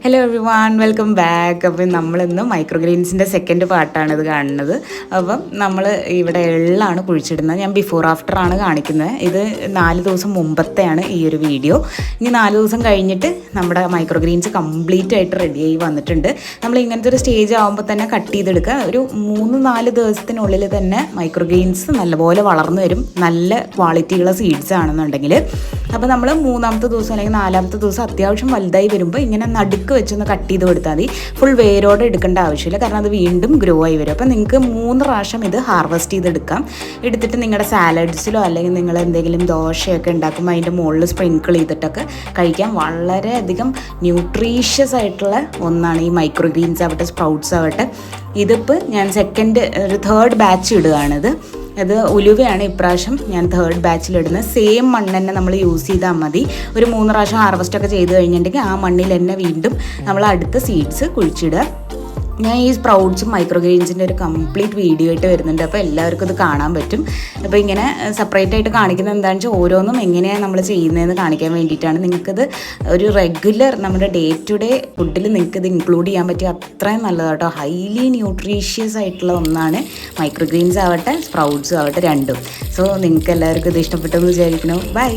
Hello every one, welcome back. അപ്പം നമ്മളിന്ന് മൈക്രോഗ്രീൻസിൻ്റെ second പാർട്ടാണ് ഇത് കാണുന്നത്. അപ്പം നമ്മൾ ഇവിടെ എള്ളാണ് കുഴിച്ചിടുന്നത്. ഞാൻ ബിഫോർ ആഫ്റ്റർ ആണ് കാണിക്കുന്നത്. ഇത് 4 ദിവസം മുമ്പത്തെയാണ് ഈ ഒരു വീഡിയോ. ഇനി 4 ദിവസം കഴിഞ്ഞിട്ട് നമ്മുടെ മൈക്രോഗ്രീൻസ് കംപ്ലീറ്റ് ആയിട്ട് റെഡിയായി വന്നിട്ടുണ്ട്. നമ്മൾ ഇങ്ങനത്തെ ഒരു സ്റ്റേജ് ആകുമ്പോൾ തന്നെ കട്ട് ചെയ്തെടുക്കുക. ഒരു 3-4 ദിവസത്തിനുള്ളിൽ തന്നെ മൈക്രോഗ്രീൻസ് നല്ലപോലെ വളർന്നു വരും, നല്ല ക്വാളിറ്റിയുള്ള സീഡ്സ് ആണെന്നുണ്ടെങ്കിൽ. അപ്പോൾ നമ്മൾ 3-ാമത്തെ ദിവസം അല്ലെങ്കിൽ 4-ാമത്തെ ദിവസം അത്യാവശ്യം വലുതായി വരുമ്പോൾ ഇങ്ങനെ നടുക്ക് വെച്ചൊന്ന് കട്ട് ചെയ്ത് കൊടുത്താൽ മതി. ഫുൾ വേരോടെ എടുക്കേണ്ട ആവശ്യമില്ല, കാരണം അത് വീണ്ടും ഗ്രോ ആയി വരും. അപ്പോൾ നിങ്ങൾക്ക് 3 പ്രാവശ്യം ഇത് ഹാർവെസ്റ്റ് ചെയ്തെടുക്കാം. എടുത്തിട്ട് നിങ്ങളുടെ സാലഡ്സിലോ അല്ലെങ്കിൽ നിങ്ങൾ എന്തെങ്കിലും ദോശയൊക്കെ ഉണ്ടാക്കുമ്പോൾ അതിൻ്റെ മുകളിൽ സ്പ്രിങ്കിൾ ചെയ്തിട്ടൊക്കെ കഴിക്കാൻ വളരെയധികം ന്യൂട്രീഷ്യസ് ആയിട്ടുള്ള ഒന്നാണ് ഈ മൈക്രോഗ്രീൻസ് ആവട്ടെ, സ്പ്രൗട്ട്സ് ആവട്ടെ. ഇതിപ്പോൾ ഞാൻ തേർഡ് ബാച്ച് ഇടുകയാണിത്. അത് ഉലുവയാണ് ഇപ്രാവശ്യം ഞാൻ തേർഡ് ബാച്ചിലിടുന്നത്. സെയിം മണ്ണ് തന്നെ നമ്മൾ യൂസ് ചെയ്താൽ മതി. ഒരു 3 പ്രാവശ്യം ഹാർവെസ്റ്റൊക്കെ ചെയ്ത് കഴിഞ്ഞിട്ടുണ്ടെങ്കിൽ ആ മണ്ണിൽ തന്നെ വീണ്ടും നമ്മൾ അടുത്ത സീഡ്സ് കുഴിച്ചിടുക. ഞാൻ ഈ സ്പ്രൗട്ട്സും മൈക്രോഗ്രീൻസിൻ്റെ ഒരു കംപ്ലീറ്റ് വീഡിയോ ആയിട്ട് വരുന്നുണ്ട്, അപ്പോൾ എല്ലാവർക്കും ഇത് കാണാൻ പറ്റും. അപ്പോൾ ഇങ്ങനെ സെപ്പറേറ്റ് ആയിട്ട് കാണിക്കുന്നത് എന്താണെന്ന് വെച്ചാൽ ഓരോന്നും എങ്ങനെയാണ് നമ്മൾ ചെയ്യുന്നതെന്ന് കാണിക്കാൻ വേണ്ടിയിട്ടാണ്. നിങ്ങൾക്കിത് ഒരു റെഗുലർ നമ്മുടെ ഡേ ടു ഡേ ഫുഡിൽ നിങ്ങൾക്കിത് ഇൻക്ലൂഡ് ചെയ്യാൻ പറ്റിയ അത്രയും നല്ലതാണ് കേട്ടോ. ഹൈലി ന്യൂട്രീഷ്യസ് ആയിട്ടുള്ള ഒന്നാണ് മൈക്രോഗ്രീൻസ് ആവട്ടെ, സ്പ്രൗട്ട്സും ആവട്ടെ, രണ്ടും. സോ നിങ്ങൾക്ക് എല്ലാവർക്കും ഇത് ഇഷ്ടപ്പെട്ടെന്ന് വിചാരിക്കണം. ബൈ.